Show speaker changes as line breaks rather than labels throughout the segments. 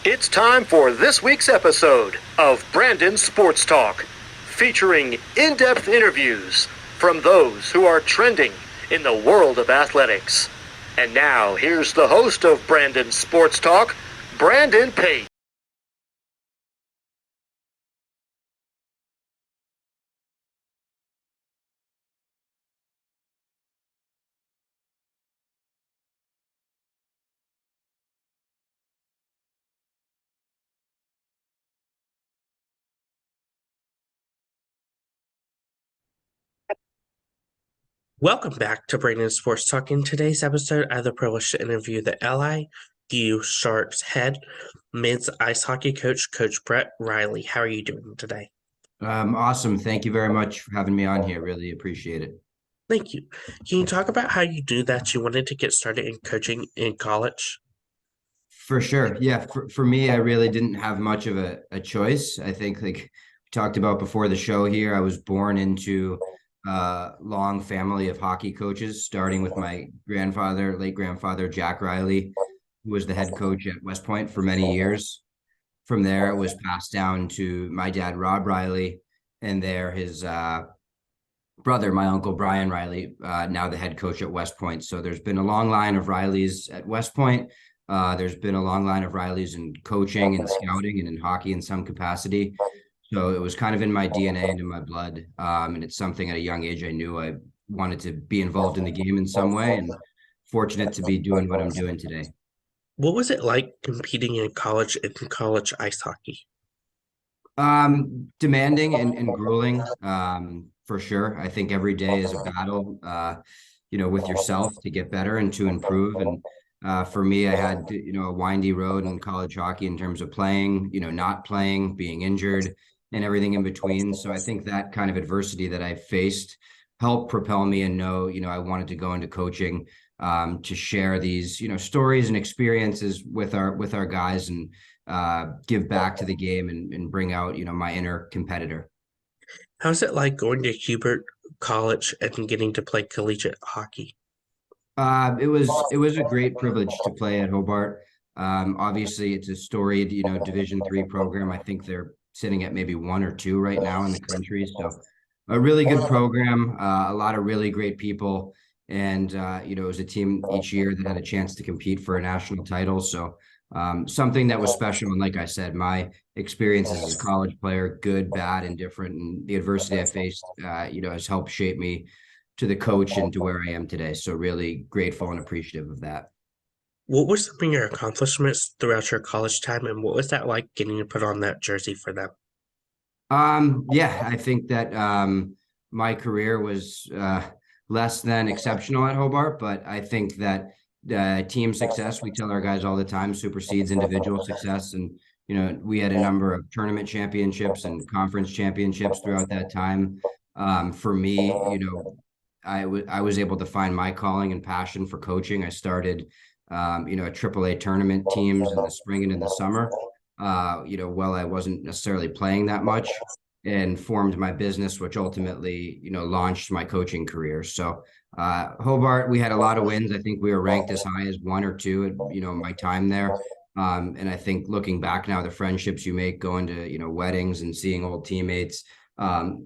It's time for this week's episode of Brandon Sports Talk, featuring in-depth interviews from those who are trending in the world of athletics. And now, here's the host of Brandon Sports Talk, Brandon Pate.
Welcome back to Brandon Sports Talk. In today's episode, I have the privilege to interview the LIU Sharks head men's ice hockey coach, Coach Brett Riley. How are you doing today?
Awesome. Thank you very much for having me on here. Really appreciate it.
Thank you. Can you talk about how you do that? You wanted to get started in coaching in college?
For sure. Yeah. For me, I really didn't have much of a choice. I think like we talked about before the show here, I was born into a long family of hockey coaches, starting with my grandfather, late grandfather, Jack Riley, who was the head coach at West Point for many years. From there, it was passed down to my dad, Rob Riley, and there his brother, my uncle Brian Riley, now the head coach at West Point. So there's been a long line of Rileys at West Point. There's been a long line of Rileys in coaching and scouting and in hockey in some capacity. So it was kind of in my DNA and in my blood. And it's something at a young age I knew I wanted to be involved in the game in some way, and fortunate to be doing what I'm doing today.
What was it like competing in college ice hockey?
Demanding and grueling, for sure. I think every day is a battle, with yourself to get better and to improve. And for me, I had, a windy road in college hockey in terms of playing, not playing, being injured, and everything in between. So I think that kind of adversity that I faced helped propel me and I wanted to go into coaching, to share these, stories and experiences with our guys and give back to the game and bring out, my inner competitor.
How's it like going to Hubert College and getting to play collegiate hockey?
It was a great privilege to play at Hobart. Obviously, it's a storied, Division III program. I think they're sitting at maybe one or two right now in the country. So a really good program, a lot of really great people. And, it was a team each year that had a chance to compete for a national title. So something that was special. And like I said, my experiences as a college player, good, bad, and different, and the adversity I faced, has helped shape me to the coach and to where I am today. So really grateful and appreciative of that.
What were some of your accomplishments throughout your college time, and what was that like getting to put on that jersey for them?
Yeah, I think that my career was less than exceptional at Hobart, but I think that team success, we tell our guys all the time, supersedes individual success. And, we had a number of tournament championships and conference championships throughout that time. For me, I was able to find my calling and passion for coaching. I started, at AAA tournament teams in the spring and in the summer, while I wasn't necessarily playing that much, and formed my business, which ultimately, launched my coaching career. So Hobart, we had a lot of wins. I think we were ranked as high as one or two at, my time there. And I think looking back now, the friendships you make going to, weddings and seeing old teammates,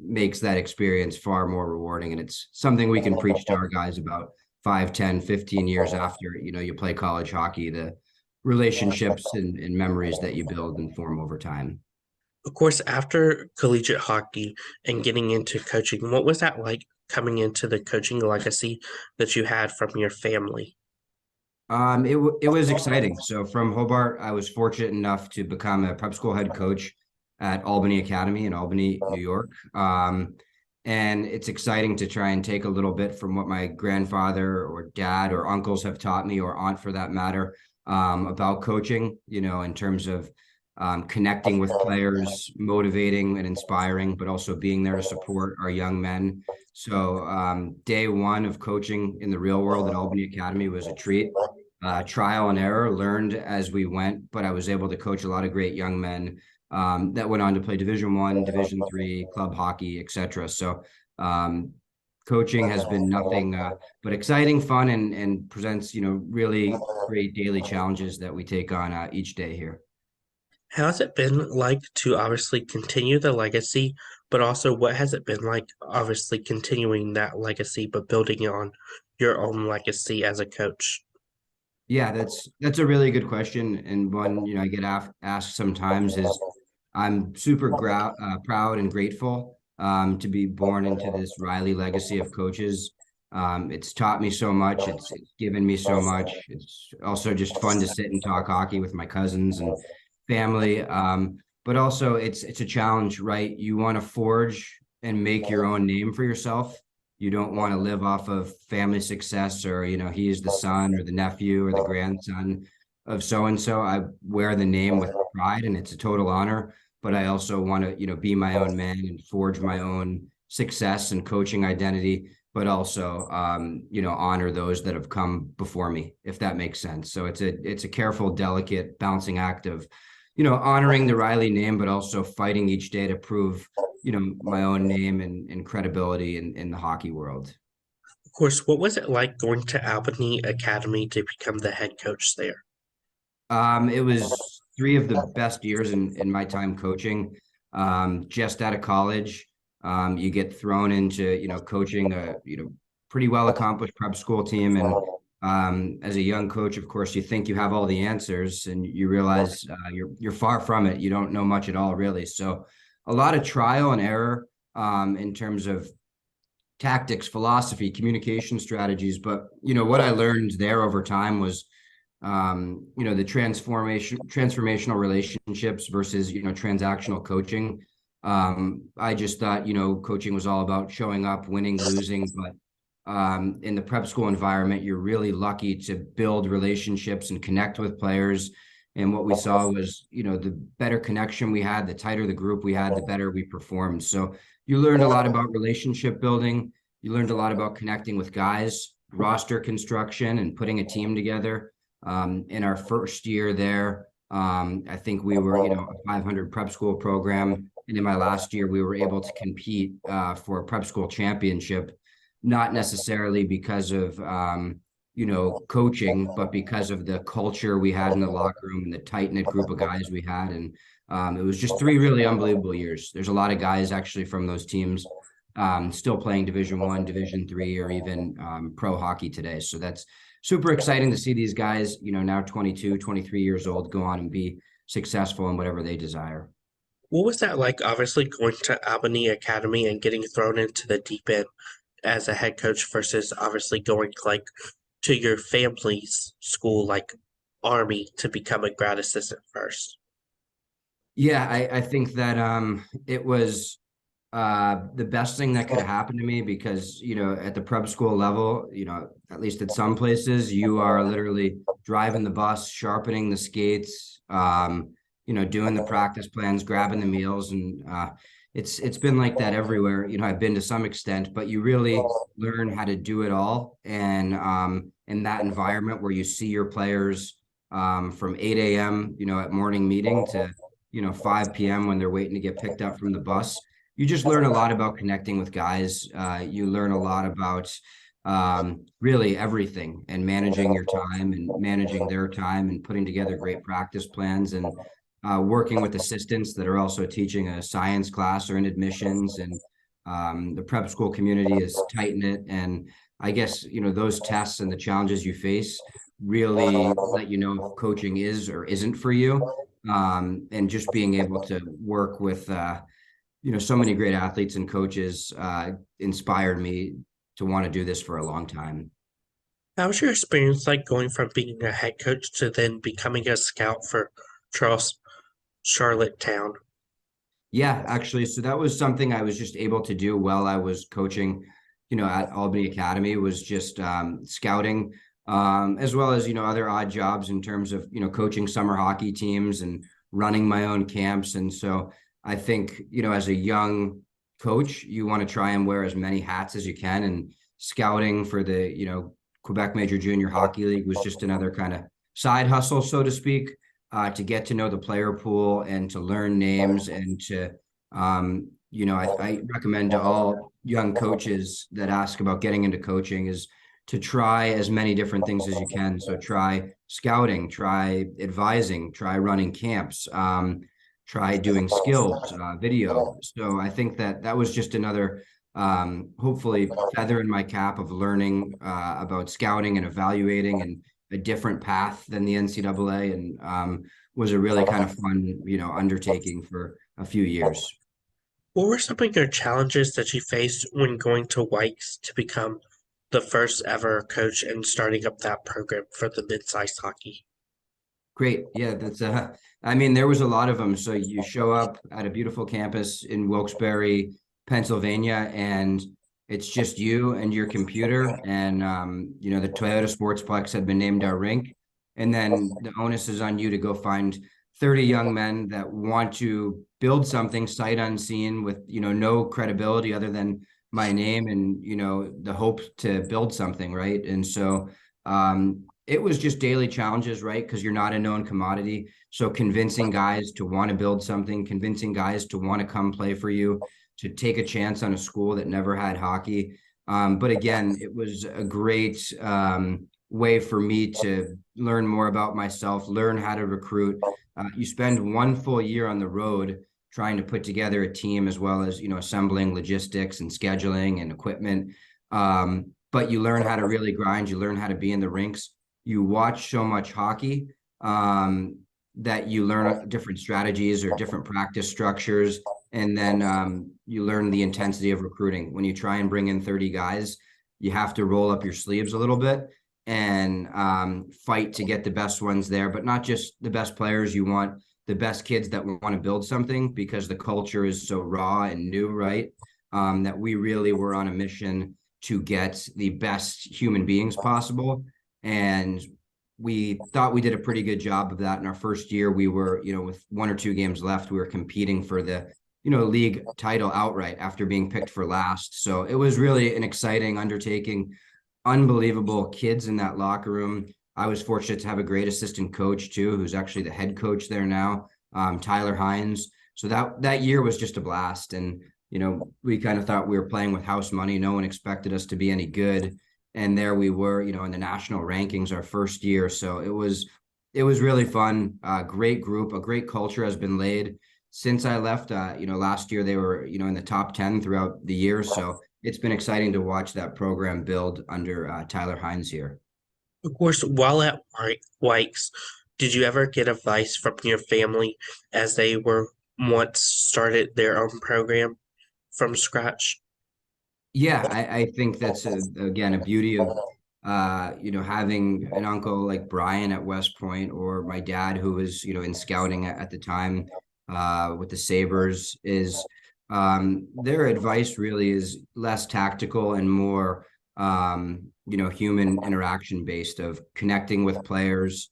makes that experience far more rewarding. And it's something we can preach to our guys about 5, 10, 15 years after, you play college hockey, the relationships and memories that you build and form over time.
Of course, after collegiate hockey and getting into coaching, what was that like coming into the coaching legacy that you had from your family?
It was exciting. So from Hobart, I was fortunate enough to become a prep school head coach at Albany Academy in Albany, New York. And it's exciting to try and take a little bit from what my grandfather or dad or uncles have taught me, or aunt for that matter, about coaching, in terms of connecting with players, motivating and inspiring, but also being there to support our young men. So day one of coaching in the real world at Albany Academy was a treat. Trial and error, learned as we went, but I was able to coach a lot of great young men that went on to play Division I, Division III, club hockey, etc. So coaching has been nothing but exciting, fun, and presents, really great daily challenges that we take on each day here.
How's it been like to obviously continue the legacy, but also what has it been like obviously continuing that legacy, but building on your own legacy as a coach?
Yeah, that's a really good question, and one I get asked sometimes is I'm super proud and grateful to be born into this Riley legacy of coaches. It's taught me so much. It's given me so much. It's also just fun to sit and talk hockey with my cousins and family. But also it's a challenge, right? You want to forge and make your own name for yourself. You don't want to live off of family success or, he is the son or the nephew or the grandson of so and so. I wear the name with pride and it's a total honor, but I also want to, be my own man and forge my own success and coaching identity, but also, honor those that have come before me, if that makes sense. So it's a careful, delicate, balancing act of, honoring the Riley name, but also fighting each day to prove, my own name and credibility in the hockey world.
Of course, what was it like going to Albany Academy to become the head coach there?
It was three of the best years in my time coaching. Just out of college, you get thrown into, coaching a, pretty well accomplished prep school team. And as a young coach, of course, you think you have all the answers and you realize you're far from it. You don't know much at all, really. So a lot of trial and error in terms of tactics, philosophy, communication strategies. But, what I learned there over time was the transformational relationships versus, transactional coaching. I just thought, coaching was all about showing up, winning, losing, but in the prep school environment, you're really lucky to build relationships and connect with players. And what we saw was, the better connection we had, the tighter the group we had, the better we performed. So you learned a lot about relationship building. You learned a lot about connecting with guys, roster construction, and putting a team together. In our first year there, I think we were, a 500 prep school program. And in my last year, we were able to compete for a prep school championship, not necessarily because of, coaching, but because of the culture we had in the locker room and the tight-knit group of guys we had. And it was just three really unbelievable years. There's a lot of guys actually from those teams still playing Division I, Division III, or even pro hockey today. So that's super exciting to see these guys, now 22, 23 years old, go on and be successful in whatever they desire.
What was that like, obviously, going to Albany Academy and getting thrown into the deep end as a head coach versus obviously going like to your family's school, like Army, to become a grad assistant first?
Yeah, I think that it was the best thing that could have happened to me because, at the prep school level, at least at some places, you are literally driving the bus, sharpening the skates, doing the practice plans, grabbing the meals. And it's been like that everywhere. I've been to some extent, but you really learn how to do it all. And in that environment where you see your players from 8 a.m., at morning meeting to, 5 p.m. when they're waiting to get picked up from the bus, you just learn a lot about connecting with guys. You learn a lot about really everything and managing your time and managing their time and putting together great practice plans and working with assistants that are also teaching a science class or in admissions. And the prep school community is tight knit. And I guess, those tests and the challenges you face really let you know if coaching is or isn't for you. And just being able to work with so many great athletes and coaches inspired me to want to do this for a long time.
How was your experience like going from being a head coach to then becoming a scout for Charles Charlottetown?
Yeah, actually, so that was something I was just able to do while I was coaching, at Albany Academy, was just scouting, as well as, other odd jobs in terms of, coaching summer hockey teams and running my own camps. And so I think, as a young coach, you want to try and wear as many hats as you can. And scouting for the, Quebec Major Junior Hockey League was just another kind of side hustle, so to speak, to get to know the player pool and to learn names and to, I recommend to all young coaches that ask about getting into coaching is to try as many different things as you can. So try scouting, try advising, try running camps, try doing skills, video. So I think that that was just another hopefully feather in my cap of learning about scouting and evaluating and a different path than the NCAA, and was a really kind of fun, undertaking for a few years.
What were some of your challenges that you faced when going to Wikes to become the first ever coach and starting up that program for the men's ice hockey?
Great. Yeah, I mean, there was a lot of them. So you show up at a beautiful campus in Wilkes-Barre, Pennsylvania, and it's just you and your computer. And, the Toyota Sportsplex had been named our rink. And then the onus is on you to go find 30 young men that want to build something sight unseen with, no credibility other than my name and, the hope to build something. Right. And so, it was just daily challenges, right? Because you're not a known commodity. So convincing guys to want to build something, convincing guys to want to come play for you, to take a chance on a school that never had hockey. But again, it was a great way for me to learn more about myself, learn how to recruit. You spend one full year on the road trying to put together a team, as well as, assembling logistics and scheduling and equipment. But you learn how to really grind. You learn how to be in the rinks. You watch so much hockey that you learn different strategies or different practice structures. And then you learn the intensity of recruiting. When you try and bring in 30 guys, you have to roll up your sleeves a little bit and fight to get the best ones there, but not just the best players. You want the best kids that want to build something, because the culture is so raw and new, right? That we really were on a mission to get the best human beings possible. And we thought we did a pretty good job of that. In our first year, we were, with 1 or 2 games left, we were competing for the, league title outright after being picked for last. So it was really an exciting undertaking, unbelievable kids in that locker room. I was fortunate to have a great assistant coach too, who's actually the head coach there now, Tyler Hines. So that year was just a blast. And, we kind of thought we were playing with house money. No one expected us to be any good. And there we were, in the national rankings our first year. So it was really fun. Great group, a great culture has been laid since I left. Last year they were, in the top 10 throughout the year. So it's been exciting to watch that program build under Tyler Hines here.
Of course, while at Wikes, did you ever get advice from your family as they were once started their own program from scratch?
Yeah, I think that's again a beauty of having an uncle like Brian at West Point, or my dad who was in scouting at the time with the Sabres, is their advice really is less tactical and more human interaction based, of connecting with players,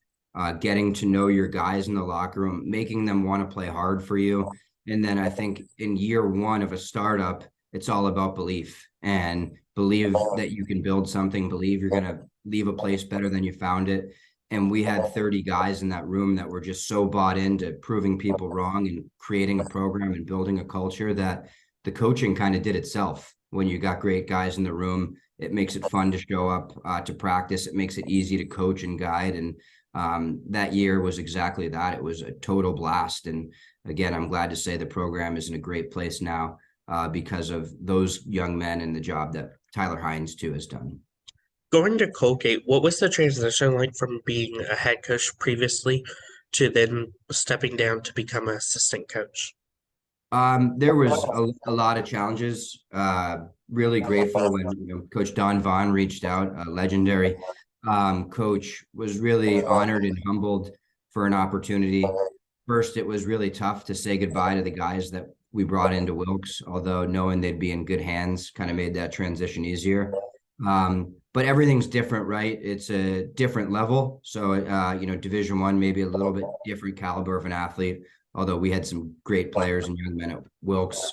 getting to know your guys in the locker room, making them want to play hard for you. And then I think in year one of a startup, it's all about belief, and believe that you can build something, believe you're going to leave a place better than you found it. And we had 30 guys in that room that were just so bought into proving people wrong and creating a program and building a culture, that the coaching kind of did itself. When you got great guys in the room, it makes it fun to show up to practice. It makes it easy to coach and guide. And that year was exactly that. It was a total blast. And again, I'm glad to say the program is in a great place now because of those young men and the job that Tyler Hines too has done.
Going to Colgate, what was the transition like from being a head coach previously to then stepping down to become an assistant coach?
There was a lot of challenges. Really grateful when Coach Don Vaughn reached out. A legendary coach, was really honored and humbled for an opportunity. First, it was really tough to say goodbye to the guys that we brought into Wilkes, although knowing they'd be in good hands kind of made that transition easier. But everything's different, right? It's a different level. So, Division I, maybe a little bit different caliber of an athlete, although we had some great players and young men at Wilkes.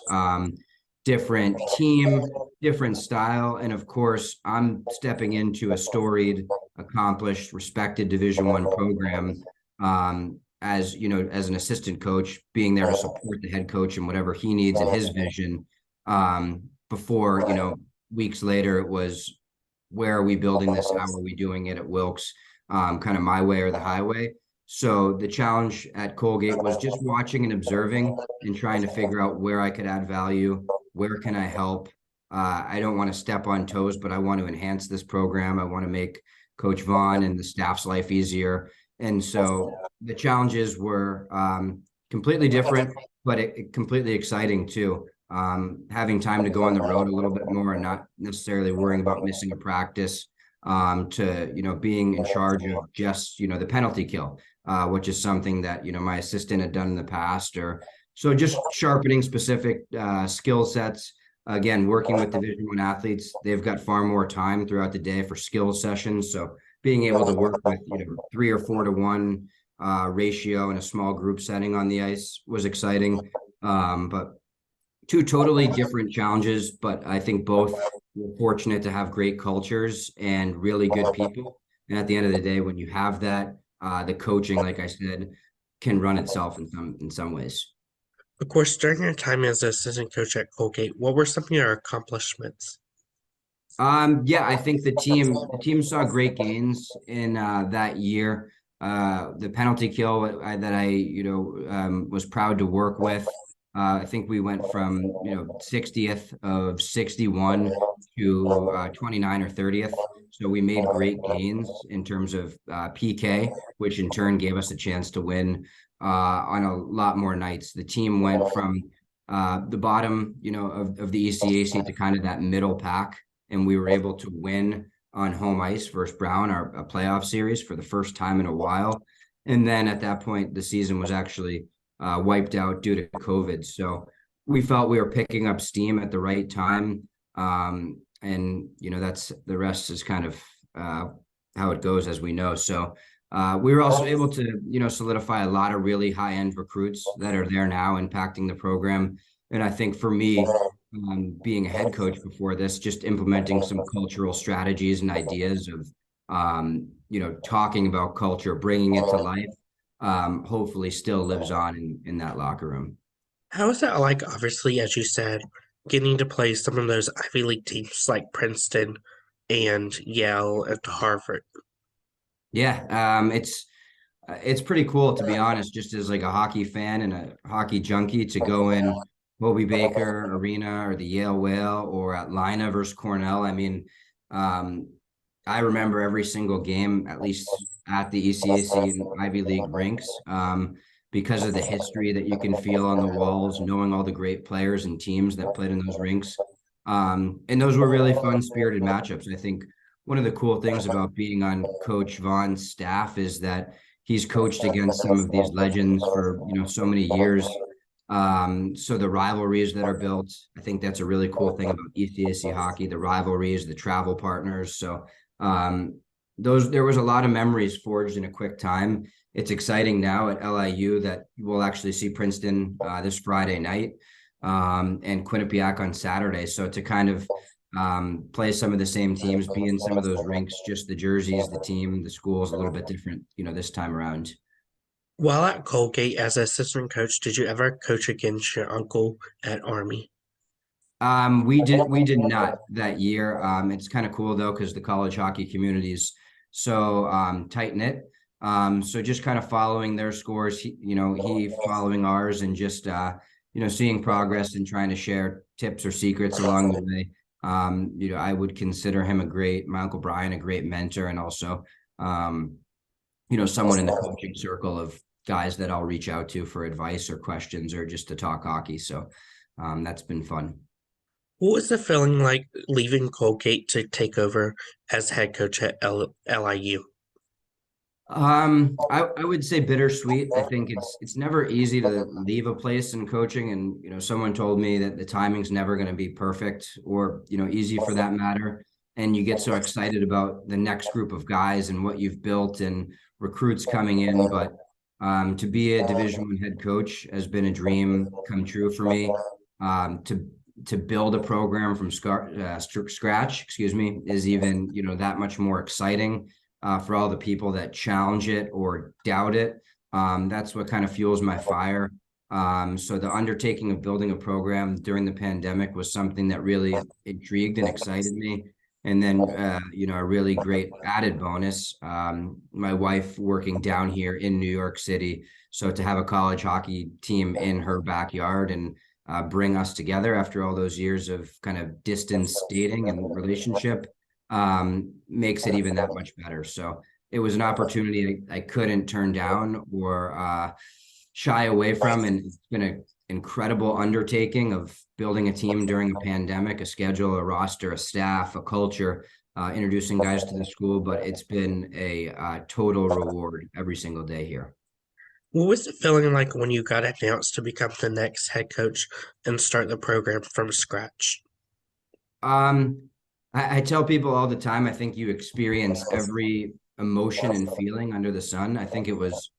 Different team, different style. And of course, I'm stepping into a storied, accomplished, respected Division I program as an assistant coach, being there to support the head coach and whatever he needs and his vision. Before, weeks later, it was where are we building this? How are we doing it at Wilkes? Kind of my way or the highway. So the challenge at Colgate was just watching and observing and trying to figure out where I could add value, where can I help. I don't want to step on toes, but I want to enhance this program. I want to make Coach Vaughn and the staff's life easier. And so the challenges were completely different, but completely exciting too. Having time to go on the road a little bit more and not necessarily worrying about missing a practice, to, being in charge of just, the penalty kill, which is something that, my assistant had done in the past, or so just sharpening specific skill sets. Again, working with Division I athletes, they've got far more time throughout the day for skills sessions. So being able to work with, 3 or 4 to 1 ratio in a small group setting on the ice was exciting. But two totally different challenges, but I think both were fortunate to have great cultures and really good people. And at the end of the day, when you have that, the coaching, like I said, can run itself in some ways.
Of course, during your time as assistant coach at Colgate, what were some of your accomplishments?
Yeah, I think the team saw great gains in that year. The penalty kill that I was proud to work with. I think we went from 60th of 61 to 29 or 30th. So we made great gains in terms of PK, which in turn gave us a chance to win on a lot more nights. The team went from the bottom, of the ECAC to kind of that middle pack, and we were able to win on home ice versus Brown, a playoff series for the first time in a while. And then at that point, the season was actually wiped out due to COVID. So we felt we were picking up steam at the right time. And, that's the rest is kind of how it goes, as we know. So we were also able to, solidify a lot of really high-end recruits that are there now impacting the program. And I think for me, being a head coach before this, just implementing some cultural strategies and ideas of, talking about culture, bringing it to life, hopefully still lives on in that locker room.
How is that like, obviously, as you said, getting to play some of those Ivy League teams like Princeton and Yale and Harvard?
Yeah, it's pretty cool, to be honest, just as like a hockey fan and a hockey junkie, to go in Hobie Baker Arena or the Yale Whale or at Lina versus Cornell. I mean, I remember every single game, at least at the ECAC and Ivy League rinks, because of the history that you can feel on the walls, knowing all the great players and teams that played in those rinks. And those were really fun, spirited matchups. I think one of the cool things about being on Coach Vaughn's staff is that he's coached against some of these legends for, so many years. So the rivalries that are built, I think that's a really cool thing about ECAC hockey, the rivalries, the travel partners. So there was a lot of memories forged in a quick time. It's exciting now at LIU that we'll actually see Princeton this Friday night, and Quinnipiac on Saturday. So to kind of play some of the same teams, be in some of those rinks, just the jerseys, the team, the school's a little bit different, this time around.
While at Colgate as assistant coach, did you ever coach against your uncle at Army?
We did not that year. It's kind of cool though, because the college hockey community is so tight knit. So just kind of following their scores, he following ours, and just seeing progress and trying to share tips or secrets along the way. I would consider him my Uncle Brian, a great mentor, and also someone in the coaching circle of guys that I'll reach out to for advice or questions or just to talk hockey. So that's been fun.
What was the feeling like leaving Colgate to take over as head coach at LIU?
I would say bittersweet. I think it's never easy to leave a place in coaching, and someone told me that the timing's never going to be perfect or easy for that matter. And you get so excited about the next group of guys and what you've built and recruits coming in, but to be a Division I head coach has been a dream come true for me. To build a program from scratch, is even that much more exciting. For all the people that challenge it or doubt it, that's what kind of fuels my fire. So the undertaking of building a program during the pandemic was something that really intrigued and excited me. And then, a really great added bonus, my wife working down here in New York City. So to have a college hockey team in her backyard and bring us together after all those years of kind of distance dating and relationship makes it even that much better. So it was an opportunity I couldn't turn down or shy away from. And it's been an incredible undertaking of building a team during a pandemic, a schedule, a roster, a staff, a culture, introducing guys to the school. But it's been a total reward every single day here.
What was it feeling like when you got announced to become the next head coach and start the program from scratch?
Um, I tell people all the time, I think you experience every emotion and feeling under the sun. I think it was,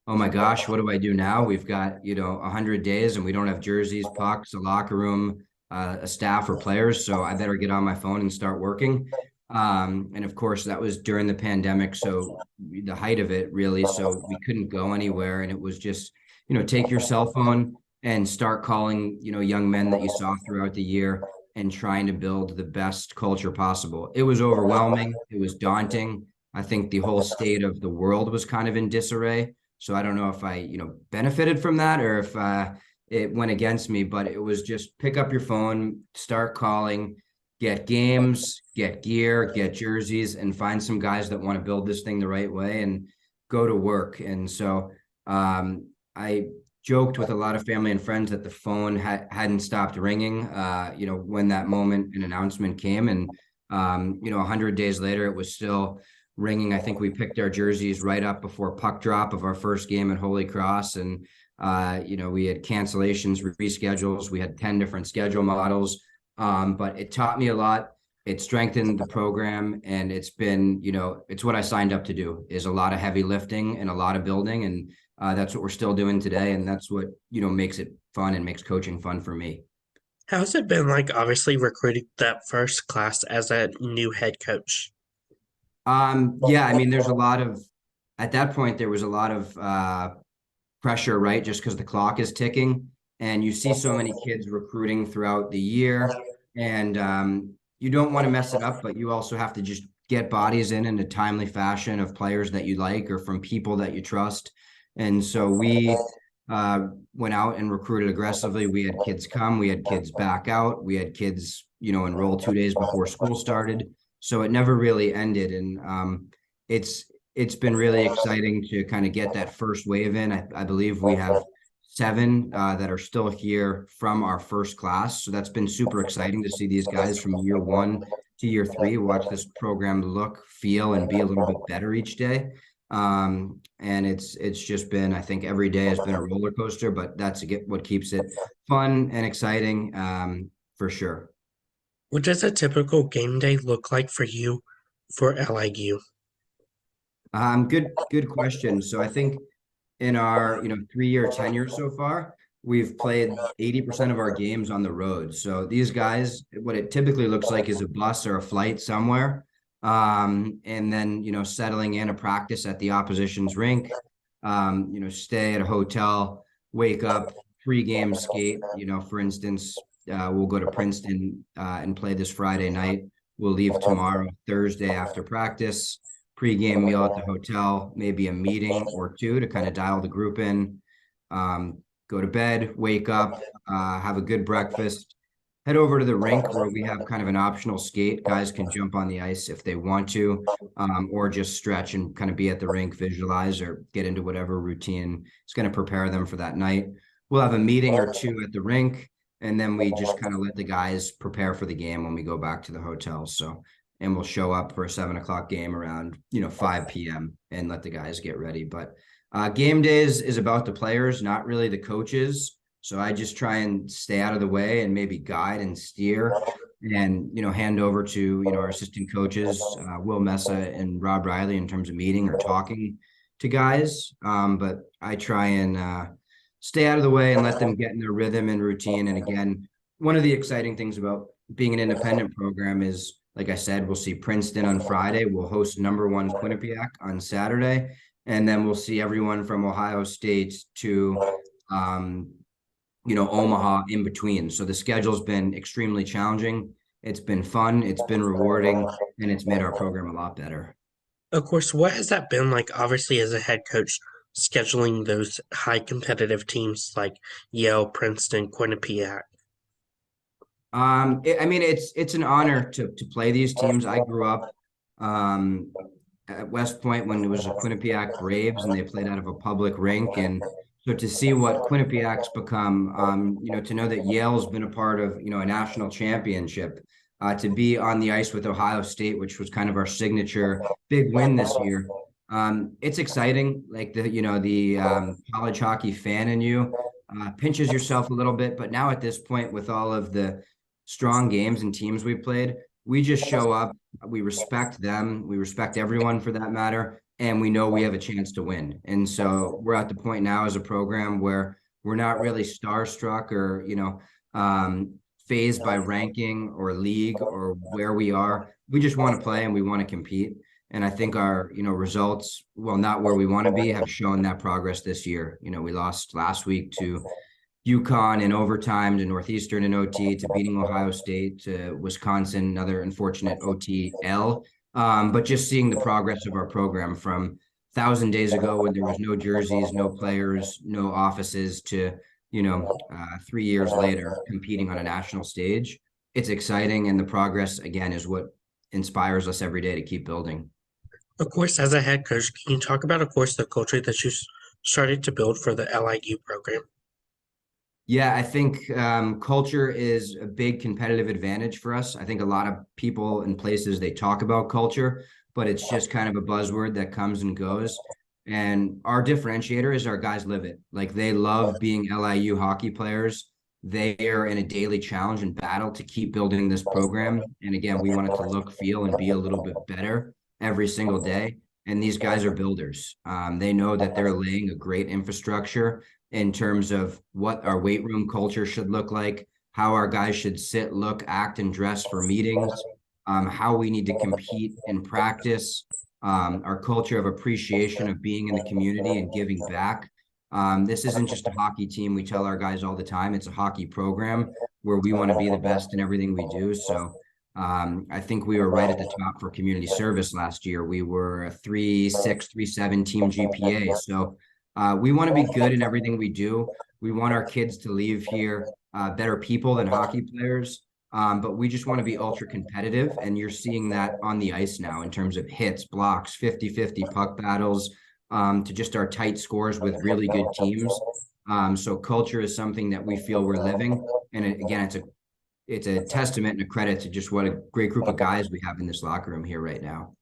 oh my gosh, what do I do now? We've got, 100 days and we don't have jerseys, pucks, a locker room, a staff or players. So I better get on my phone and start working. And of course, that was during the pandemic. So the height of it, really. So we couldn't go anywhere. And it was just, take your cell phone and start calling, young men that you saw throughout the year and trying to build the best culture possible. It was overwhelming. It was daunting. I think the whole state of the world was kind of in disarray. So I don't know if I, benefited from that or if it went against me, but it was just pick up your phone, start calling, get games, get gear, get jerseys, and find some guys that want to build this thing the right way and go to work. And so I joked with a lot of family and friends that the phone hadn't stopped ringing, when that moment and announcement came. And, 100 days later, it was still ringing. I think we picked our jerseys right up before puck drop of our first game at Holy Cross. And, we had cancellations, reschedules. We had 10 different schedule models. But it taught me a lot. It strengthened the program, and it's been, it's what I signed up to do, is a lot of heavy lifting and a lot of building. And that's what we're still doing today. And that's what, makes it fun and makes coaching fun for me.
How's it been like, obviously, recruiting that first class as a new head coach?
Yeah, I mean, at that point, there was a lot of pressure, right? Just because the clock is ticking and you see so many kids recruiting throughout the year, and you don't want to mess it up, but you also have to just get bodies in a timely fashion of players that you like or from people that you trust. And so we went out and recruited aggressively. We had kids come, we had kids back out, we had kids, enroll 2 days before school started. So it never really ended. And it's been really exciting to kind of get that first wave in. I believe we have 7 that are still here from our first class. So that's been super exciting to see these guys from year 1 to year 3 watch this program look, feel, and be a little bit better each day. And it's just been, I think every day has been a roller coaster, but that's what keeps it fun and exciting, for sure.
What does a typical game day look like for you for LIU?
Good question. So I think in our 3-year tenure so far, we've played 80% of our games on the road. So these guys, what it typically looks like is a bus or a flight somewhere, and then settling in a practice at the opposition's rink, stay at a hotel, wake up, pre-game skate. For instance, we'll go to Princeton and play this Friday night. We'll leave tomorrow, Thursday, after practice, pre-game meal at the hotel, maybe a meeting or two to kind of dial the group in, go to bed, wake up, have a good breakfast, head over to the rink where we have kind of an optional skate. Guys can jump on the ice if they want to, or just stretch and kind of be at the rink, visualize, or get into whatever routine is going to prepare them for that night. We'll have a meeting or two at the rink, and then we just kind of let the guys prepare for the game when we go back to the hotel. So, and we'll show up for a 7 o'clock game around 5 p.m. and let the guys get ready. But game days is about the players, not really the coaches. So I just try and stay out of the way and maybe guide and steer and, hand over to, our assistant coaches, Will Mesa and Rob Riley, in terms of meeting or talking to guys. But I try and stay out of the way and let them get in their rhythm and routine. And again, one of the exciting things about being an independent program is, like I said, we'll see Princeton on Friday. We'll host #1 Quinnipiac on Saturday. And then we'll see everyone from Ohio State to, Omaha in between. So the schedule's been extremely challenging. It's been fun, it's been rewarding, and it's made our program a lot better.
Of course, what has that been like, obviously, as a head coach, scheduling those high competitive teams like Yale, Princeton, Quinnipiac?
I mean, it's an honor to play these teams. I grew up um, at West Point when it was the Quinnipiac Braves, and they played out of a public rink. And so to see what Quinnipiac's become, to know that Yale's been a part of, a national championship, to be on the ice with Ohio State, which was kind of our signature big win this year. It's exciting. Like the college hockey fan in you pinches yourself a little bit, but now at this point, with all of the strong games and teams we played, we just show up. We respect them. We respect everyone for that matter. And we know we have a chance to win. And so we're at the point now as a program where we're not really starstruck or, phased by ranking or league or where we are. We just want to play and we want to compete. And I think our, results, well, not where we want to be, have shown that progress this year. We lost last week to UConn in overtime, to Northeastern in OT, to beating Ohio State, to Wisconsin, another unfortunate OTL. But just seeing the progress of our program from 1,000 days ago when there was no jerseys, no players, no offices to, 3 years later competing on a national stage. It's exciting. And the progress, again, is what inspires us every day to keep building.
Of course, as a head coach, can you talk about, of course, the culture that you started to build for the LIU program?
Yeah, I think culture is a big competitive advantage for us. I think a lot of people and places, they talk about culture, but it's just kind of a buzzword that comes and goes. And our differentiator is our guys live it. Like, they love being LIU hockey players. They are in a daily challenge and battle to keep building this program. And again, we want it to look, feel, and be a little bit better every single day. And these guys are builders. They know that they're laying a great infrastructure in terms of what our weight room culture should look like, how our guys should sit, look, act, and dress for meetings, how we need to compete in practice, our culture of appreciation of being in the community and giving back. This isn't just a hockey team. We tell our guys all the time, it's a hockey program where we want to be the best in everything we do. So I think we were right at the top for community service last year. We were a 3.6, 3.7 team GPA. So we want to be good in everything we do. We want our kids to leave here better people than hockey players. But we just want to be ultra competitive. And you're seeing that on the ice now in terms of hits, blocks, 50-50 puck battles, to just our tight scores with really good teams. So culture is something that we feel we're living. And again, it's a testament and a credit to just what a great group of guys we have in this locker room here right now.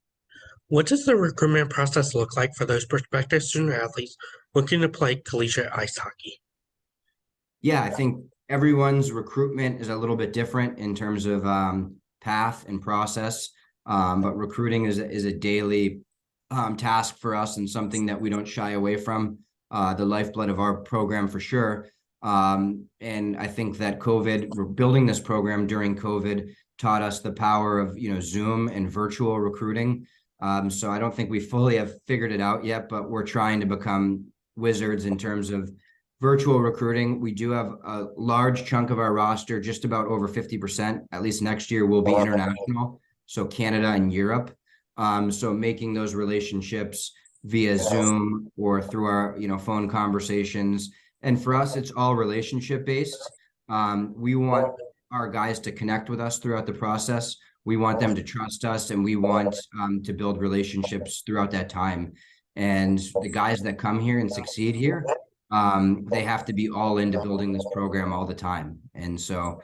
What does the recruitment process look like for those prospective student athletes looking to play collegiate ice hockey?
Yeah, I think everyone's recruitment is a little bit different in terms of path and process. But recruiting is a daily task for us and something that we don't shy away from. The lifeblood of our program for sure. And I think that we're building this program during COVID, taught us the power of, Zoom and virtual recruiting. So I don't think we fully have figured it out yet, but we're trying to become wizards in terms of virtual recruiting. We do have a large chunk of our roster, just about over 50%, at least next year, will be international. So Canada and Europe. So making those relationships via Zoom or through our, phone conversations. And for us, it's all relationship based. We want our guys to connect with us throughout the process. We want them to trust us, and we want to build relationships throughout that time. And the guys that come here and succeed here, they have to be all into building this program all the time. And so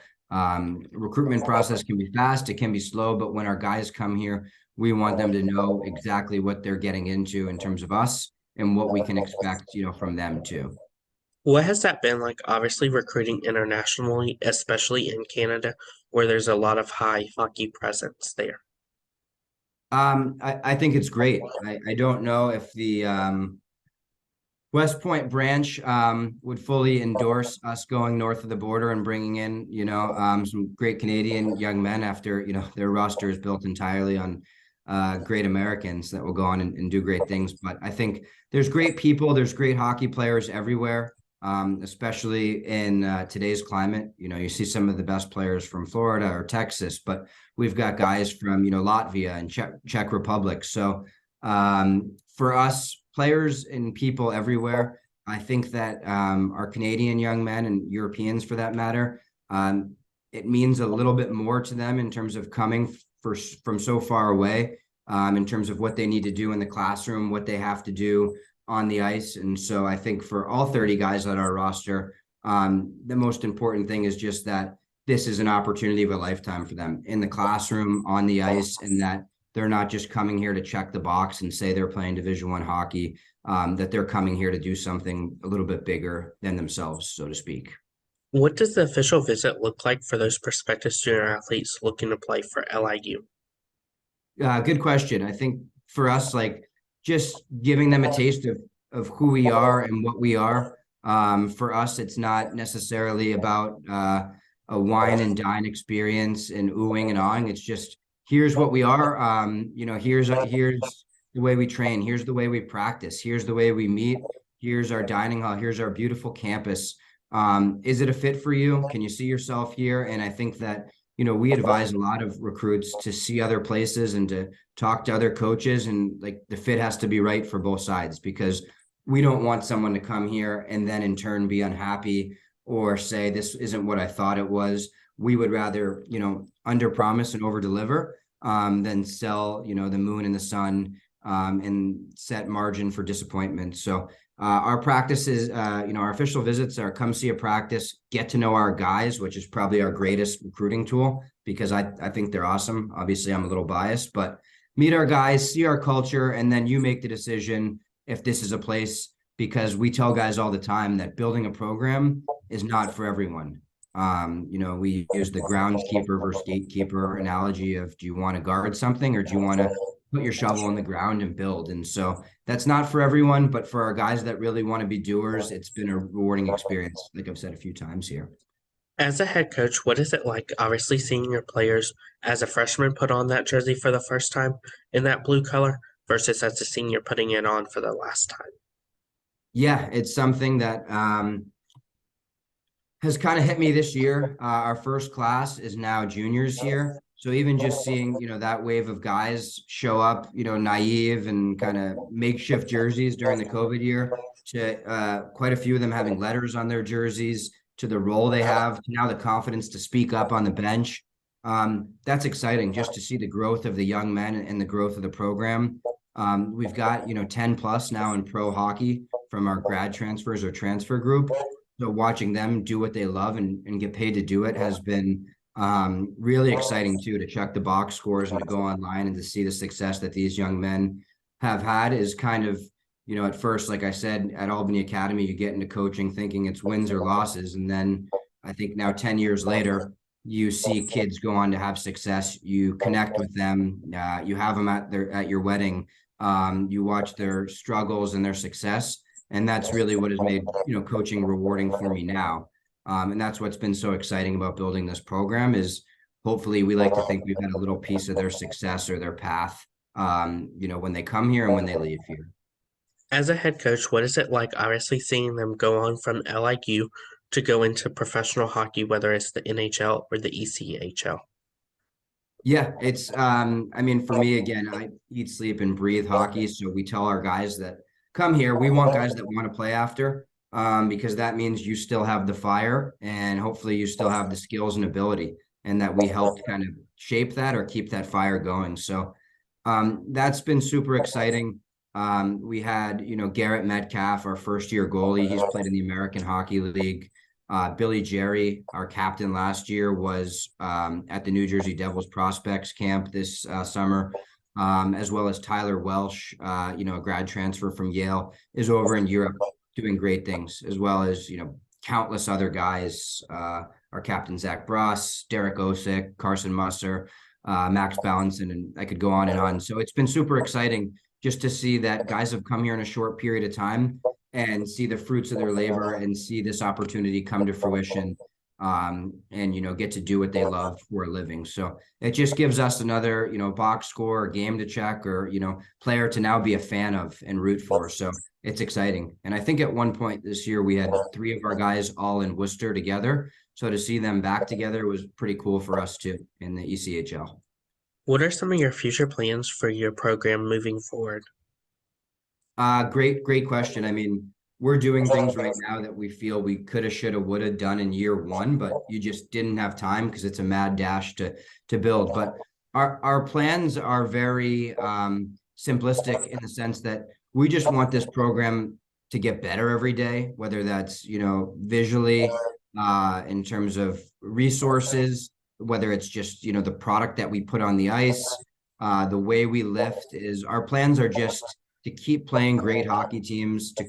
recruitment process can be fast, it can be slow, but when our guys come here, we want them to know exactly what they're getting into in terms of us and what we can expect, from them too.
What has that been like, obviously, recruiting internationally, especially in Canada, where there's a lot of high hockey presence there?
I think it's great. I don't know if the West Point branch would fully endorse us going north of the border and bringing in, some great Canadian young men after, their roster is built entirely on great Americans that will go on and do great things. But I think there's great people, there's great hockey players everywhere. especially in today's climate. You see some of the best players from Florida or Texas, but we've got guys from, Latvia and Czech Republic. So for us, players and people everywhere, I think that our Canadian young men and Europeans, for that matter, it means a little bit more to them in terms of coming from so far away, in terms of what they need to do in the classroom, what they have to do on the ice. And so I think for all 30 guys on our roster, the most important thing is just that this is an opportunity of a lifetime for them in the classroom, on the ice, and that they're not just coming here to check the box and say they're playing Division I hockey, that they're coming here to do something a little bit bigger than themselves, so to speak.
What does the official visit look like for those prospective student athletes looking to play for LIU?
Good question. I think for us, like just giving them a taste of who we are and what we are. For us, it's not necessarily about a wine and dine experience and oohing and awing. It's just here's what we are. Here's the way we train. Here's the way we practice. Here's the way we meet. Here's our dining hall. Here's our beautiful campus. Is it a fit for you? Can you see yourself here? And I think that, we advise a lot of recruits to see other places and to talk to other coaches, and like the fit has to be right for both sides, because we don't want someone to come here and then in turn be unhappy or say, this isn't what I thought it was. We would rather, under promise and over deliver, than sell, the moon and the sun, and set margin for disappointment. So our practices, our official visits are come see a practice, get to know our guys, which is probably our greatest recruiting tool, because I think they're awesome. Obviously, I'm a little biased, but meet our guys, see our culture, and then you make the decision if this is a place, because we tell guys all the time that building a program is not for everyone. We use the groundskeeper versus gatekeeper analogy of, do you want to guard something or do you want to put your shovel in the ground and build? And so that's not for everyone, but for our guys that really want to be doers, it's been a rewarding experience, like I've said a few times here.
As a head coach, what is it like obviously seeing your players as a freshman put on that jersey for the first time in that blue color versus as a senior putting it on for the last time?
Yeah, it's something that has kind of hit me this year. Our first class is now juniors here. So even just seeing, that wave of guys show up, naive and kind of makeshift jerseys during the COVID year, to quite a few of them having letters on their jerseys, to the role they have, to now the confidence to speak up on the bench. That's exciting just to see the growth of the young men and the growth of the program. We've got, 10 plus now in pro hockey from our grad transfers or transfer group. So watching them do what they love and get paid to do it has been really exciting too, to check the box scores and to go online and to see the success that these young men have had. Is kind of, at first, like I said, at Albany Academy, you get into coaching thinking it's wins or losses. And then I think now 10 years later, you see kids go on to have success. You connect with them. You have them at your wedding. You watch their struggles and their success. And that's really what has made, coaching rewarding for me now. And that's what's been so exciting about building this program, is hopefully we like to think we've had a little piece of their success or their path, when they come here and when they leave here.
As a head coach, what is it like obviously seeing them go on from LIU to go into professional hockey, whether it's the NHL or the ECHL?
Yeah, it's, for me, again, I eat, sleep, and breathe hockey. So we tell our guys that come here, we want guys that want to play after, because that means you still have the fire and hopefully you still have the skills and ability, and that we help kind of shape that or keep that fire going. So that's been super exciting. We had, Garrett Metcalf, our first year goalie. He's played in the American Hockey League. Billy Jerry, our captain last year, was at the New Jersey Devils prospects camp this summer, as well as Tyler Welsh, a grad transfer from Yale, is over in Europe doing great things, as well as, countless other guys, our captain Zach Bross, Derek Osick, Carson Musser, Max Ballinson, and I could go on and on. So it's been super exciting just to see that guys have come here in a short period of time and see the fruits of their labor and see this opportunity come to fruition. and, get to do what they love for a living. So it just gives us another, box score or game to check or, player to now be a fan of and root for. So it's exciting. And I think at one point this year, we had 3 of our guys all in Worcester together. So to see them back together was pretty cool for us too in the ECHL.
What are some of your future plans for your program moving forward?
Great question. I mean, we're doing things right now that we feel we coulda, shoulda, woulda done in year 1, but you just didn't have time because it's a mad dash to build. But our plans are very simplistic in the sense that we just want this program to get better every day, whether that's, visually, in terms of resources, whether it's just, the product that we put on the ice, the way we lift. Is our plans are just to keep playing great hockey teams, to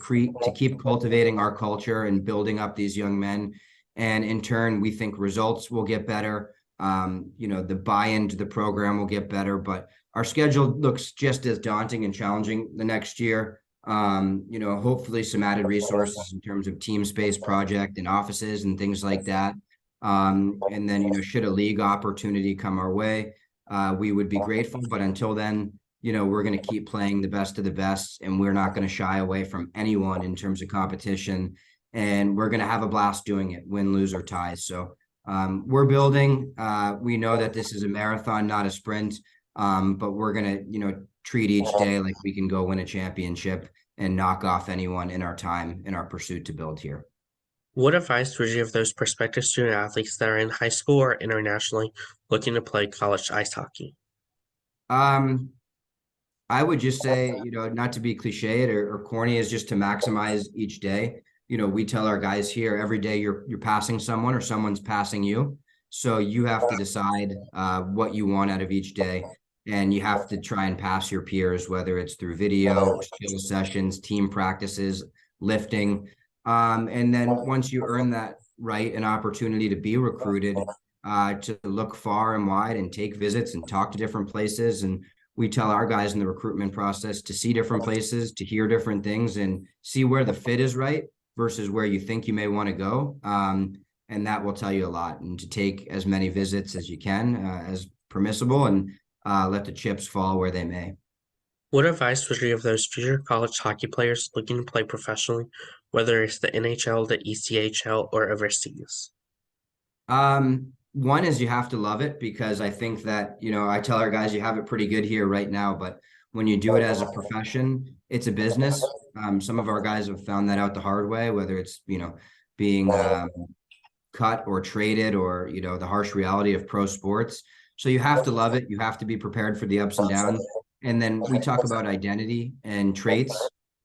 keep cultivating our culture and building up these young men. And in turn, we think results will get better. The buy-in to the program will get better, but our schedule looks just as daunting and challenging the next year. Hopefully some added resources in terms of team space project and offices and things like that. And then, should a league opportunity come our way, we would be grateful. But until then, we're going to keep playing the best of the best, and we're not going to shy away from anyone in terms of competition. And we're going to have a blast doing it, win, lose, or ties. So we're building. We know that this is a marathon, not a sprint, but we're going to, treat each day like we can go win a championship and knock off anyone in our time in our pursuit to build here.
What advice would you give those prospective student athletes that are in high school or internationally looking to play college ice hockey?
I would just say, not to be cliched or corny, is just to maximize each day. We tell our guys here every day you're passing someone or someone's passing you. So you have to decide what you want out of each day. And you have to try and pass your peers, whether it's through video, skill sessions, team practices, lifting. And then once you earn that right, an opportunity to be recruited, to look far and wide and take visits and talk to different places. And we tell our guys in the recruitment process to see different places, to hear different things, and see where the fit is right versus where you think you may want to go. And that will tell you a lot. And to take as many visits as you can, as permissible, and let the chips fall where they may.
What advice would you give those future college hockey players looking to play professionally, whether it's the NHL, the ECHL, or overseas?
One is you have to love it, because I think that, I tell our guys you have it pretty good here right now, but when you do it as a profession, it's a business. Some of our guys have found that out the hard way, whether it's, being cut or traded or, the harsh reality of pro sports. So you have to love it. You have to be prepared for the ups and downs. And then we talk about identity and traits,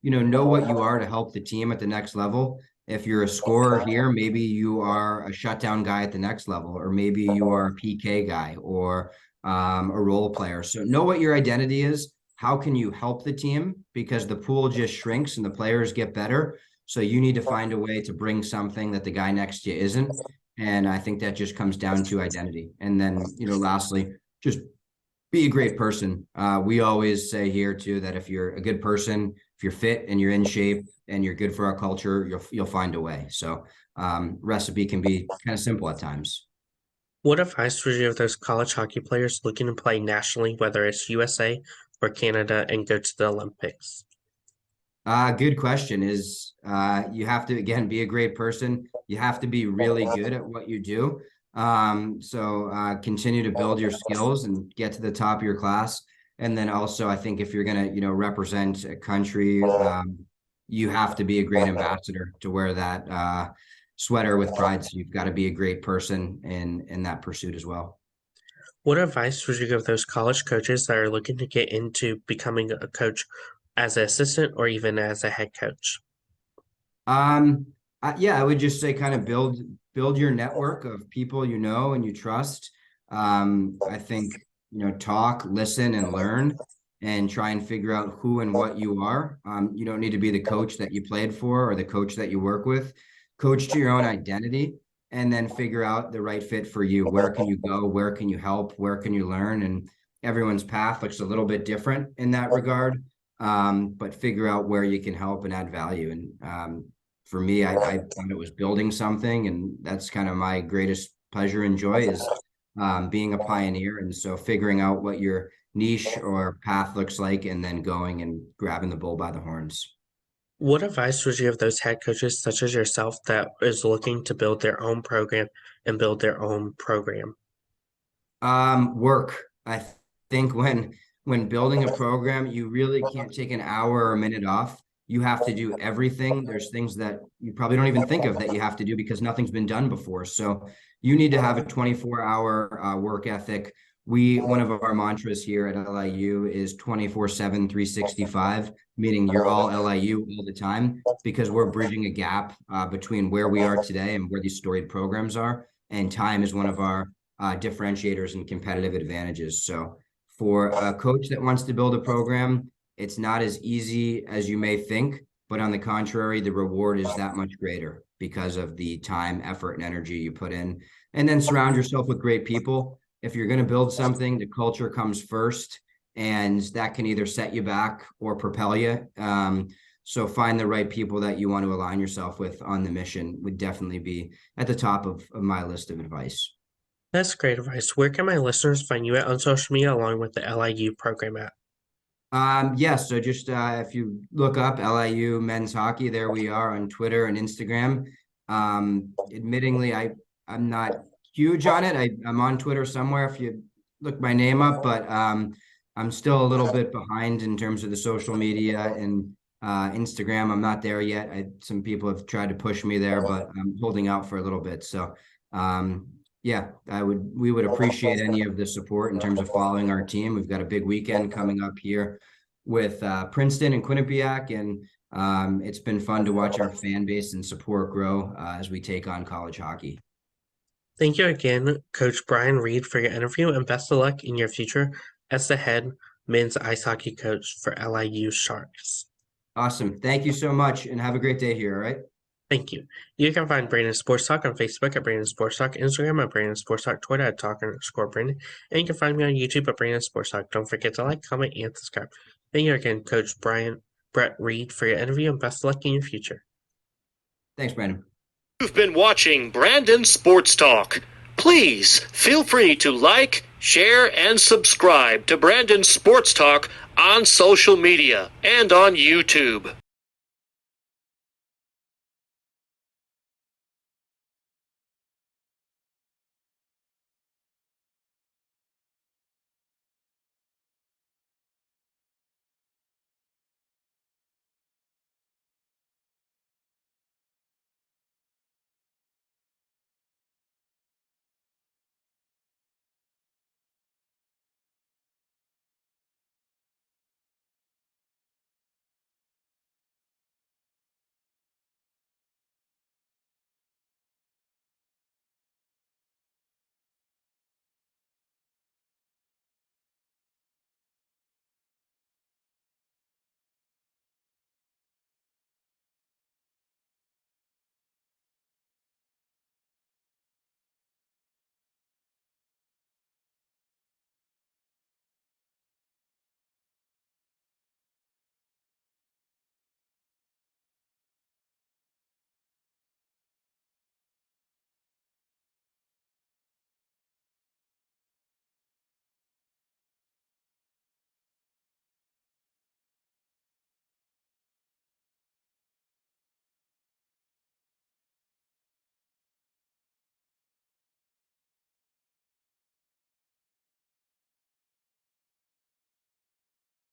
know what you are to help the team at the next level. If you're a scorer here, maybe you are a shutdown guy at the next level, or maybe you are a PK guy or a role player. So know what your identity is. How can you help the team? Because the pool just shrinks and the players get better. So you need to find a way to bring something that the guy next to you isn't. And I think that just comes down to identity. And then, lastly, just be a great person. We always say here too, that if you're a good person, if you're fit and you're in shape and you're good for our culture, you'll find a way. So recipe can be kind of simple at times.
What advice would you give those college hockey players looking to play nationally, whether it's USA or Canada, and go to the Olympics?
Good question. Is you have to, again, be a great person. You have to be really good at what you do. So continue to build your skills and get to the top of your class. And then also, I think if you're going to, represent a country, you have to be a great ambassador to wear that sweater with pride. So you've got to be a great person in that pursuit as well.
What advice would you give those college coaches that are looking to get into becoming a coach as an assistant or even as a head coach?
Yeah, I would just say kind of build your network of people and you trust. I think, talk, listen, and learn, and try and figure out who and what you are. You don't need to be the coach that you played for or the coach that you work with. Coach to your own identity, and then figure out the right fit for you. Where can you go? Where can you help? Where can you learn? And everyone's path looks a little bit different in that regard. But figure out where you can help and add value, and for me, I thought it was building something, and that's kind of my greatest pleasure and joy is being a pioneer. And so figuring out what your niche or path looks like, and then going and grabbing the bull by the horns.
What advice would you give those head coaches such as yourself that is looking to build their own program and build their own program?
Work. I think when building a program, you really can't take an hour or a minute off. You have to do everything. There's things that you probably don't even think of that you have to do because nothing's been done before. So you need to have a 24-hour work ethic. One of our mantras here at LIU is 24/7, 365, meaning you're all LIU all the time, because we're bridging a gap between where we are today and where these storied programs are. And time is one of our differentiators and competitive advantages. So for a coach that wants to build a program, it's not as easy as you may think, but on the contrary, the reward is that much greater because of the time, effort, and energy you put in. And then surround yourself with great people. If you're going to build something, the culture comes first, and that can either set you back or propel you. So find the right people that you want to align yourself with on the mission would definitely be at the top of my list of advice.
That's great advice. Where can my listeners find you at on social media along with the LIU program at?
Yes, so just if you look up LIU men's hockey, there we are on Twitter and Instagram. Admittingly, I'm not huge on it. I'm on Twitter somewhere if you look my name up, but I'm still a little bit behind in terms of the social media and Instagram. I'm not there yet. Some people have tried to push me there, but I'm holding out for a little bit. So yeah, we would appreciate any of the support in terms of following our team. We've got a big weekend coming up here with Princeton and Quinnipiac, and it's been fun to watch our fan base and support grow as we take on college hockey.
Thank you again, Coach Brian Reed, for your interview, and best of luck in your future as the head men's ice hockey coach for LIU Sharks.
Awesome. Thank you so much, and have a great day here, all right?
Thank you. You can find Brandon Sports Talk on Facebook at Brandon Sports Talk, Instagram at Brandon Sports Talk, Twitter at Talk_Brandon, and you can find me on YouTube at Brandon Sports Talk. Don't forget to like, comment, and subscribe. Thank you again, Coach Brett Reed, for your interview, and best of luck in your future.
Thanks, Brandon.
You've been watching Brandon Sports Talk. Please feel free to like, share, and subscribe to Brandon Sports Talk on social media and on YouTube.